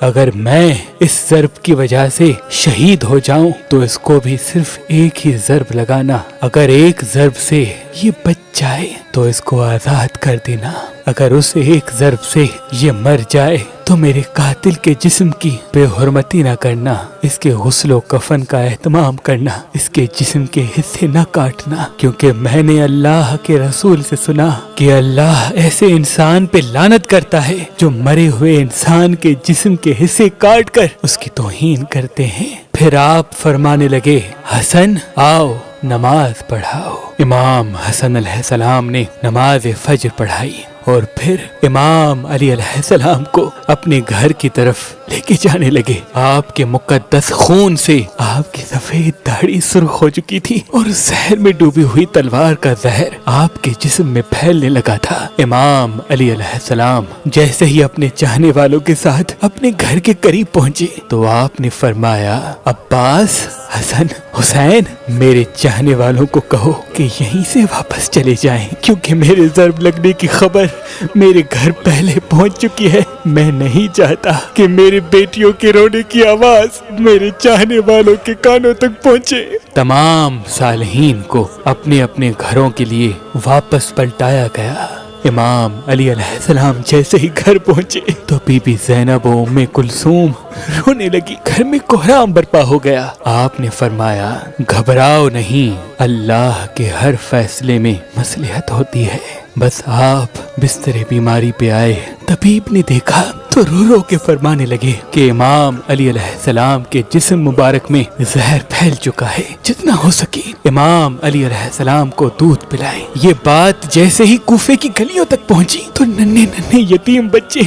اگر میں اس ضرب کی وجہ سے شہید ہو جاؤں تو اس کو بھی صرف ایک ہی ضرب لگانا، اگر ایک ضرب سے یہ بچ جائے تو اس کو آزاد کر دینا، اگر اس ایک ضرب سے یہ مر جائے تو میرے قاتل کے جسم کی بے حرمتی نہ کرنا، اس کے غسل و کفن کا اہتمام کرنا، اس کے جسم کے حصے نہ کاٹنا، کیونکہ میں نے اللہ کے رسول سے سنا کہ اللہ ایسے انسان پہ لعنت کرتا ہے جو مرے ہوئے انسان کے جسم کے حصے کاٹ کر اس کی توہین کرتے ہیں۔ پھر آپ فرمانے لگے، حسن آؤ نماز پڑھاؤ۔ امام حسن علیہ السلام نے نماز فجر پڑھائی اور پھر امام علی علیہ السلام کو اپنے گھر کی طرف لے کے جانے لگے۔ آپ کے مقدس خون سے آپ کی سفید داڑھی سرخ ہو چکی تھی اور زہر میں ڈوبی ہوئی تلوار کا زہر آپ کے جسم میں پھیلنے لگا تھا۔ امام علی علیہ السلام جیسے ہی اپنے چاہنے والوں کے ساتھ اپنے گھر کے قریب پہنچے تو آپ نے فرمایا، عباس، حسن، حسین، میرے چاہنے والوں کو کہو کہ یہیں سے واپس چلے جائیں، کیونکہ میرے ضرب لگنے کی خبر میرے گھر پہلے پہنچ چکی ہے۔ میں نہیں چاہتا کہ میری بیٹیوں کے رونے کی آواز میرے چاہنے والوں کے کانوں تک پہنچے۔ تمام صالحین کو اپنے اپنے گھروں کے لیے واپس پلٹایا گیا۔ امام علی علیہ السلام جیسے ہی گھر پہنچے تو بی بی زینب و ام کلثوم رونے لگی، گھر میں کوہرام برپا ہو گیا۔ آپ نے فرمایا، گھبراؤ نہیں، اللہ کے ہر فیصلے میں مصلحت ہوتی ہے۔ بس آپ بستر بیماری پہ آئے، طبیب نے دیکھا تو رو رو کے فرمانے لگے کہ امام علی علیہ السلام کے جسم مبارک میں زہر پھیل چکا ہے، جتنا ہو سکے امام علی علیہ السلام کو دودھ پلائیں۔ یہ بات جیسے ہی کوفے کی گلیوں تک پہنچی تو ننھے ننھے یتیم بچے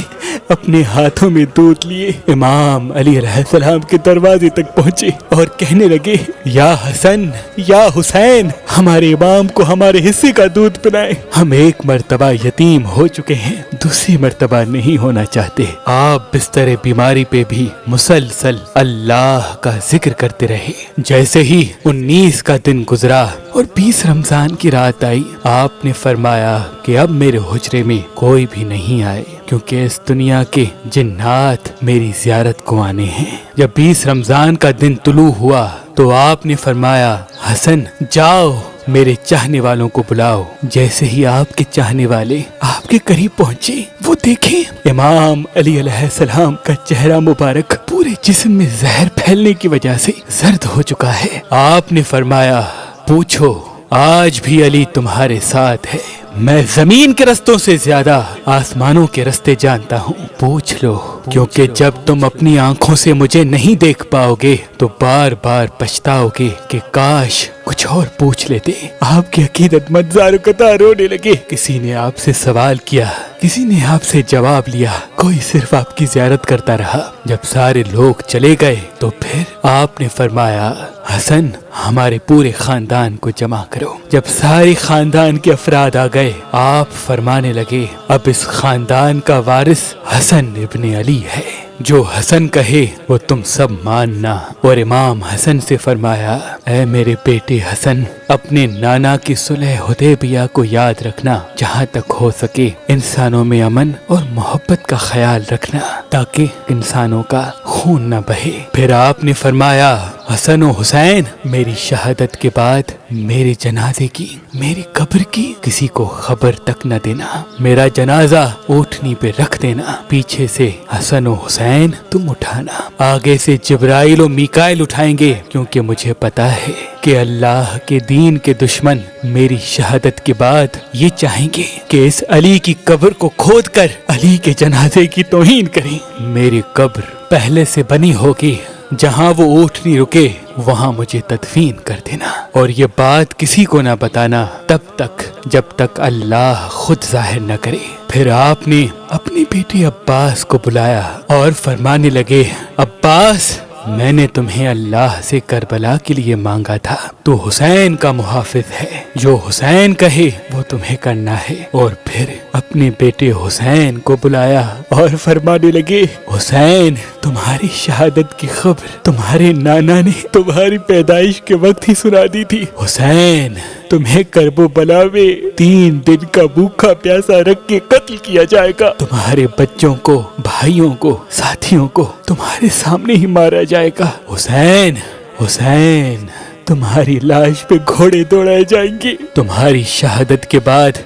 اپنے ہاتھوں میں دودھ لیے امام علی علیہ السلام کے دروازے تک پہنچے اور کہنے لگے، یا حسن، یا حسین، ہمارے امام کو ہمارے حصے کا دودھ پلائیں، ہم ایک مرتبہ یتیم ہو چکے ہیں، دوسری مرتبہ نہیں ہونا چاہتے۔ آپ بستر بیماری پہ بھی مسلسل اللہ کا ذکر کرتے رہے۔ جیسے ہی 19 کا دن گزرا اور 20 رمضان کی رات آئی، آپ نے فرمایا کہ اب میرے حجرے میں کوئی بھی نہیں آئے، کیونکہ اس دنیا کے جنات میری زیارت کو آنے ہیں۔ جب 20 رمضان کا دن طلوع ہوا تو آپ نے فرمایا، حسن جاؤ میرے چاہنے والوں کو بلاؤ۔ جیسے ہی آپ کے چاہنے والے آپ کے قریب پہنچے، وہ دیکھیں امام علی علیہ السلام کا چہرہ مبارک پورے جسم میں زہر پھیلنے کی وجہ سے زرد ہو چکا ہے۔ آپ نے فرمایا، پوچھو آج بھی علی تمہارے ساتھ ہے، میں زمین کے رستوں سے زیادہ آسمانوں کے رستے جانتا ہوں، پوچھ لو، کیونکہ جب تم اپنی آنکھوں سے مجھے نہیں دیکھ پاؤ گے تو بار بار پچھتاؤ گے کہ کاش کچھ اور پوچھ لیتے۔ آپ کی عقیدت مند زارقطع رونے لگے۔ کسی نے آپ سے سوال کیا، کسی نے آپ سے جواب لیا، کوئی صرف آپ کی زیارت کرتا رہا۔ جب سارے لوگ چلے گئے تو پھر آپ نے فرمایا، حسن ہمارے پورے خاندان کو جمع کرو۔ جب سارے خاندان کے افراد آ گئے، آپ فرمانے لگے، اب اس خاندان کا وارث حسن ابن علی ہے، جو حسن کہے وہ تم سب ماننا۔ اور امام حسن سے فرمایا، اے میرے بیٹے حسن، اپنے نانا کی صلح حدیبیہ کو یاد رکھنا، جہاں تک ہو سکے انسانوں میں امن اور محبت کا خیال رکھنا تاکہ انسانوں کا خون نہ بہے۔ پھر آپ نے فرمایا، حسن و حسین، میری شہادت کے بعد میرے جنازے کی، میری قبر کی کسی کو خبر تک نہ دینا، میرا جنازہ اونٹنی پہ رکھ دینا، پیچھے سے حسن و حسین تم اٹھانا، آگے سے جبرائیل و میکائیل اٹھائیں گے، کیونکہ مجھے پتا ہے کہ اللہ کے دین کے دشمن میری شہادت کے بعد یہ چاہیں گے کہ اس علی کی قبر کو کھود کر علی کے جنازے کی توہین کریں۔ میری قبر پہلے سے بنی ہوگی، جہاں وہ اونٹنی رکے وہاں مجھے تدفین کر دینا، اور یہ بات کسی کو نہ بتانا تب تک جب تک اللہ خود ظاہر نہ کرے۔ پھر آپ نے اپنے بیٹے عباس کو بلایا اور فرمانے لگے، عباس، میں نے تمہیں اللہ سے کربلا کے لیے مانگا تھا، تو حسین کا محافظ ہے، جو حسین کہے وہ تمہیں کرنا ہے۔ اور پھر اپنے بیٹے حسین کو بلایا اور فرمانے لگے، حسین، تمہاری شہادت کی خبر تمہارے نانا نے تمہاری پیدائش کے وقت ہی سنا دی تھی۔ حسین، تمہیں کرب و بلا میں 3 دن کا بھوکا پیاسا رکھ کے قتل کیا جائے گا، تمہارے بچوں کو، بھائیوں کو، ساتھیوں کو تمہارے سامنے ہی مارا جائے گا۔ حسین، حسین، تمہاری لاش پہ گھوڑے دوڑائے جائیں گے، تمہاری شہادت کے بعد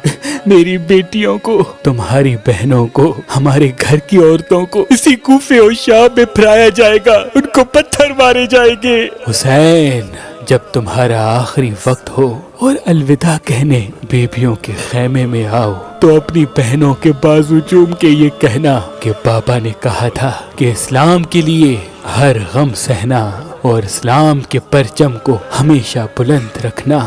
میری بیٹیوں کو، تمہاری بہنوں کو، ہمارے گھر کی عورتوں کو اسی کوفے اور شام میں پھرایا جائے گا، ان کو پتھر مارے جائیں گے۔ حسین، جب تمہارا آخری وقت ہو اور الوداع کہنے بیبیوں کے خیمے میں آؤ تو اپنی بہنوں کے بازو چوم کے یہ کہنا کہ بابا نے کہا تھا کہ اسلام کے لیے ہر غم سہنا اور اسلام کے پرچم کو ہمیشہ بلند رکھنا،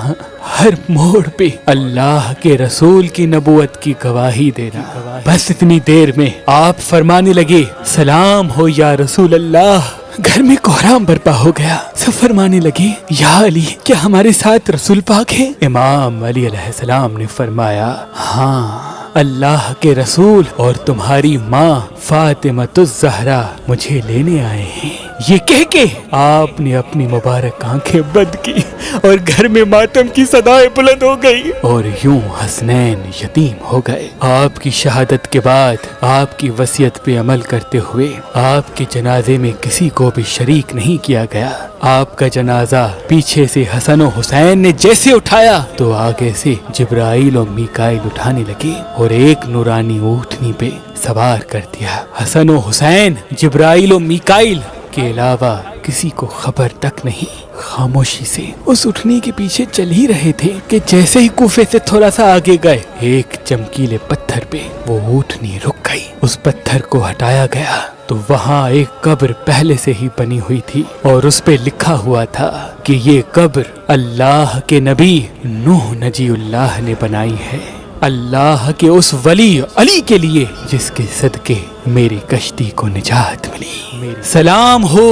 ہر موڑ پہ اللہ کے رسول کی نبوت کی گواہی دینا۔ بس اتنی دیر میں آپ فرمانے لگے، سلام ہو یا رسول اللہ۔ گھر میں کوہرام برپا ہو گیا، سب فرمانے لگے، یا علی، کیا ہمارے ساتھ رسول پاک ہے؟ امام علی علیہ السلام نے فرمایا، ہاں، اللہ کے رسول اور تمہاری ماں فاطمۃ الزہرا مجھے لینے آئے ہیں۔ یہ کہہ کے آپ نے اپنی مبارک آنکھیں بند کی اور گھر میں ماتم کی صدائیں بلند ہو گئی اور یوں حسنین یتیم ہو گئے۔ آپ کی شہادت کے بعد آپ کی وصیت پہ عمل کرتے ہوئے آپ کے جنازے میں کسی کو بھی شریک نہیں کیا گیا۔ آپ کا جنازہ پیچھے سے حسن و حسین نے جیسے اٹھایا تو آگے سے جبرائیل و میکائیل اٹھانے لگے اور ایک نورانی اونٹنی پہ سوار کر دیا۔ حسن و حسین جبرائیل و میکائیل کے علاوہ کسی کو خبر تک نہیں، خاموشی سے اس اٹھنی کے پیچھے چل ہی رہے تھے کہ جیسے ہی کوفے سے تھوڑا سا آگے گئے، ایک چمکیلے پتھر پہ وہ اونٹنی رک گئی۔ اس پتھر کو ہٹایا گیا تو وہاں ایک قبر پہلے سے ہی بنی ہوئی تھی اور اس پہ لکھا ہوا تھا کہ یہ قبر اللہ کے نبی نوح نجی اللہ نے بنائی ہے، اللہ کے اس ولی علی کے لیے جس کے صدقے میری کشتی کو نجات ملی۔ سلام ہو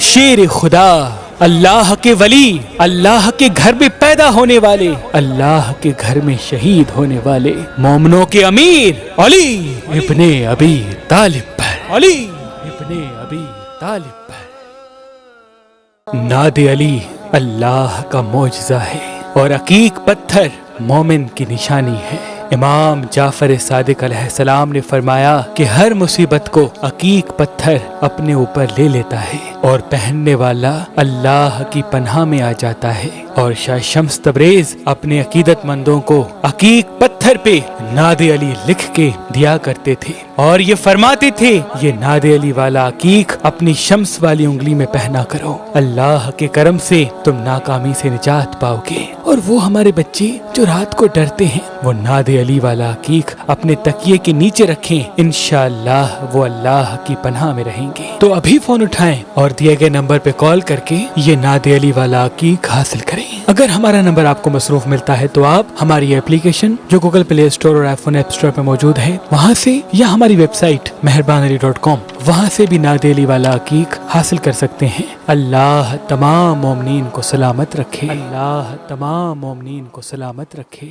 شیر خدا، اللہ کے ولی، اللہ کے گھر میں پیدا ہونے والے، اللہ کے گھر میں شہید ہونے والے مومنوں کے امیر علی ابن ابی طالب پر، علی ابن ابی طالب پر۔ ناد علی اللہ کا معجزہ ہے اور عقیق پتھر مومن کی نشانی ہے۔ امام جعفر صادق علیہ السلام نے فرمایا کہ ہر مصیبت کو عقیق پتھر اپنے اوپر لے لیتا ہے اور پہننے والا اللہ کی پناہ میں آ جاتا ہے۔ اور شاہ شمس تبریز اپنے عقیدت مندوں کو عقیق پتھر پہ ناد علی لکھ کے دیا کرتے تھے اور یہ فرماتے تھے، یہ ناد علی والا عقیق اپنی شمس والی انگلی میں پہنا کرو، اللہ کے کرم سے تم ناکامی سے نجات پاؤ گے۔ اور وہ ہمارے بچے جو رات کو ڈرتے ہیں، وہ ناد علی والا عقیق اپنے تکیے کے نیچے رکھیں، انشاءاللہ وہ اللہ کی پناہ میں رہیں گے۔ تو ابھی فون اٹھائیں اور دیے گئے نمبر پہ کال کر کے یہ ناد علی والا عقیق حاصل کریں۔ اگر ہمارا نمبر آپ کو مصروف ملتا ہے تو آپ ہماری اپلیکیشن جو گوگل پلے اسٹور اور آئی فون ایپ اسٹور پہ موجود ہے وہاں سے، یا ہماری ویب سائٹ مہربانعلی.com وہاں سے بھی ناد علی والا عقیق حاصل کر سکتے ہیں۔ اللہ تمام مومنین کو سلامت رکھے، اللہ تمام مومنین کو سلامت رکھے۔